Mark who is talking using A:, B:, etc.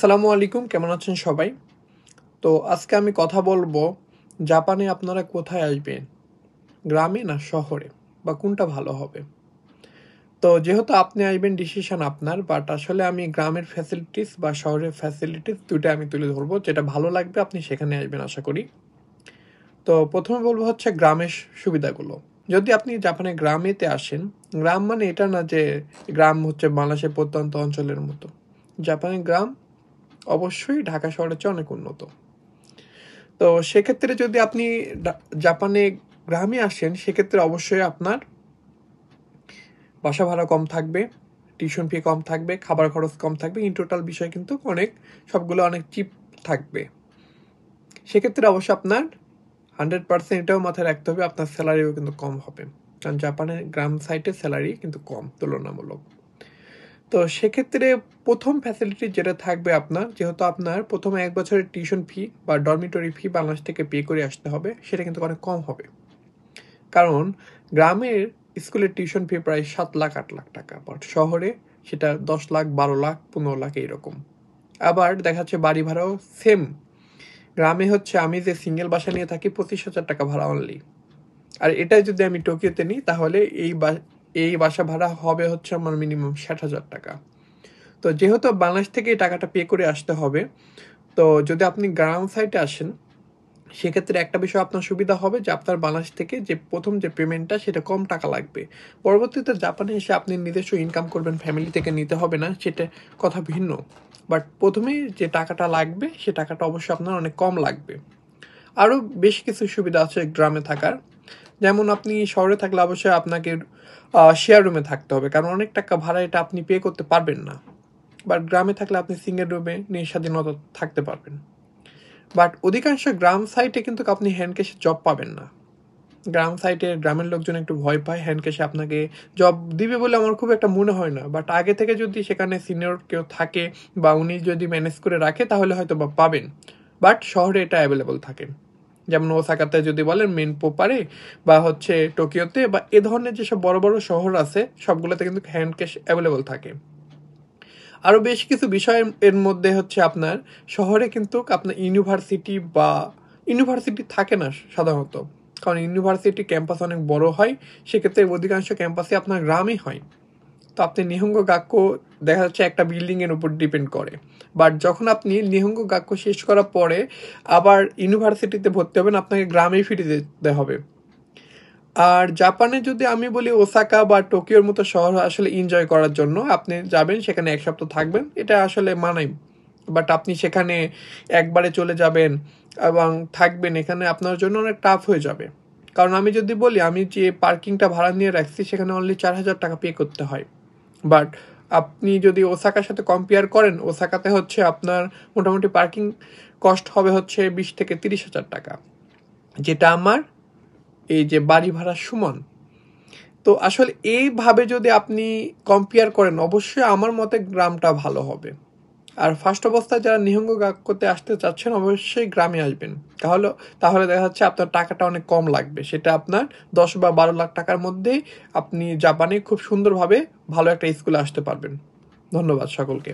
A: আসসালামু আলাইকুম, কেমন আছেন সবাই? তো আজকে আমি কথা বলবো জাপানে আপনারা কোথায় আসবেন? গ্রামে না শহরে? বা কোনটা ভালো হবে? তো যেহেতু আপনি আসবেন ডিসিশন আপনার, বাট আসলে আমি গ্রামের ফ্যাসিলিটিস বা শহরের ফ্যাসিলিটিস ২ টা আমি তুলে ধরবো। যেটা ভালো লাগবে আপনি সেখানে আসবেন আশা করি। তো ১ম এ বলবো হচ্ছে গ্রামের সুবিধাগুলো। যদি আপনি জাপানের গ্রামেতে আসেন, গ্রাম মানে এটা না যে গ্রাম হচ্ছে বাংলাদেশের প্রত্যন্ত অঞ্চলের মতো। জাপানের গ্রাম অবশ্যই ঢাকা শহরের চেয়ে অনেক উন্নত। তো সেক্ষেত্রে যদি আপনি জাপানে গ্রামে আসেন, সেক্ষেত্রে অবশ্যই আপনার বাসা ভাড়া কম থাকবে, টিউশন ফি কম থাকবে, খাবার খরচ কম থাকবে। ইন টোটাল বিষয় কিন্তু সবগুলো অনেক চিপ থাকবে। সেক্ষেত্রে অবশ্য আপনার 100% এটাও মাথায় রাখতে হবে, আপনার স্যালারিও কিন্তু কম হবে। কারণ জাপানের গ্রাম সাইডে স্যালারি কিন্তু কম তুলনামূলক। তো সেক্ষেত্রে ১ম ফ্যাসিলিটি যেটা থাকবে আপনার, যেহেতু আপনার ১ম ১ বছরের টিউশন ফি বা ডরমিটরি ফি বাংলাদেশ থেকে পে করে আসতে হবে, সেটা কিন্তু অনেক কম হবে। কারণ গ্রামের স্কুলের টিউশন ফি প্রায় ৭ লাখ ৮ লাখ টাকা, বাট শহরে সেটা ১০ লাখ ১২ লাখ ১৫ লাখ এইরকম। আবার দেখা যাচ্ছে বাড়ি ভাড়াও সেম। গ্রামে হচ্ছে আমি যে সিঙ্গেল বাসা নিয়ে থাকি ২৫,০০০ টাকা ভাড়া অনলি। আর এটাই যদি আমি টোকিওতে নিই তাহলে এই বাসা ভাড়া হবে হচ্ছে আমার মিনিমাম ৬০,০০০ টাকা। তো যেহেতু বাংলাদেশ থেকে এই টাকাটা পে করে আসতে হবে, তো যদি আপনি গ্রাম সাইডে আসেন, সেক্ষেত্রে একটা বিষয় আপনার সুবিধা হবে যে আপনার বাংলাদেশ থেকে যে ১ম যে পেমেন্টটা সেটা কম টাকা লাগবে। পরবর্তীতে জাপানে এসে আপনি নিজস্ব ইনকাম করবেন, ফ্যামিলি থেকে নিতে হবে না, সেটা কথা ভিন্ন। বাট ১ম এই যে টাকাটা লাগবে সে টাকাটা অবশ্যই আপনার অনেক কম লাগবে। আরও বেশ কিছু সুবিধা আছে গ্রামে থাকার। যেমন আপনি শহরে থাকলে অবশ্যই আপনাকে শেয়ার রুমে থাকতে হবে, কারণ অনেক টাকা ভাড়া এটা আপনি পে করতে পারবেন না। বাট গ্রামে থাকলে আপনি সিঙ্গেল রুমে স্বাধীনতা থাকতে পারবেন। বাট অধিকাংশ গ্রাম সাইটে কিন্তু আপনি হ্যান্ড ক্যাশে জব পাবেন না। গ্রাম সাইটে গ্রামের লোকজন একটু ভয় পায় হ্যান্ড ক্যাশে আপনাকে জব দিবে বলে আমার খুব একটা মনে হয় না। বাট আগে থেকে যদি সেখানে সিনিয়র কেউ থাকে বা উনি যদি ম্যানেজ করে রাখে তাহলে হয়তো বা পাবেন। বাট শহরে এটা অ্যাভেলেবল থাকে। যেমন ওসাকাতে যদি বলেন মেনপোপারে বা হচ্ছে টোকিওতে বা এ ধরনের যেসব বড় বড় শহর আছে সবগুলোতে কিন্তু হ্যান্ড ক্যাশ অ্যাভেলেবল থাকে। আরও বেশ কিছু বিষয় এর মধ্যে হচ্ছে আপনার শহরে কিন্তু আপনার ইউনিভার্সিটি থাকে না সাধারণত, কারণ ইউনিভার্সিটি ক্যাম্পাস অনেক বড় হয়। সেক্ষেত্রে অধিকাংশ ক্যাম্পাসে আপনার গ্রামই হয়। তো আপনি নিহঙ্গ গাক্কো দেখা যাচ্ছে একটা বিল্ডিংয়ের উপর ডিপেন্ড করে। বাট যখন আপনি নিহঙ্গ গাক্কো শেষ করার পরে আবার ইউনিভার্সিটিতে ভর্তি হবেন, আপনাকে গ্রামেই ফিরে যেতে হবে। আর জাপানে যদি আমি বলি ওসাকা বা টোকিওর মতো শহর আসলে এনজয় করার জন্য আপনি যাবেন, সেখানে ১ সপ্তাহ থাকবেন, এটা আসলে মানাই। বাট আপনি সেখানে একবারে চলে যাবেন এবং থাকবেন, এখানে আপনার জন্য অনেক টাফ হয়ে যাবে। কারণ আমি যদি বলি, আমি যে পার্কিংটা ভাড়া নিয়ে রাখছি সেখানে অনলি ৪,০০০ টাকা পে করতে হয়। বাট আপনি যদি ওসাকার সাথে কম্পেয়ার করেন, ওসাকাতে হচ্ছে আপনার মোটামুটি পার্কিং কস্ট হবে হচ্ছে ২০ থেকে ৩০,০০০ টাকা, যেটা আমার এই যে বাড়ি ভাড়ার সমান। তো আসলে এইভাবে যদি আপনি কম্পেয়ার করেন, অবশ্যই আমার মতে গ্রামটা ভালো হবে। আর ফার্স্ট অবস্থায় যারা নিহঙ্গ করতে আসতে চাচ্ছেন অবশ্যই গ্রামে আসবেন। তাহলে তাহলে দেখা যাচ্ছে আপনার টাকাটা অনেক কম লাগবে, সেটা আপনার ১০ বা ১২ লাখ টাকার মধ্যেই আপনি জাপানে খুব সুন্দরভাবে ভালো একটা স্কুলে আসতে পারবেন। ধন্যবাদ সকলকে।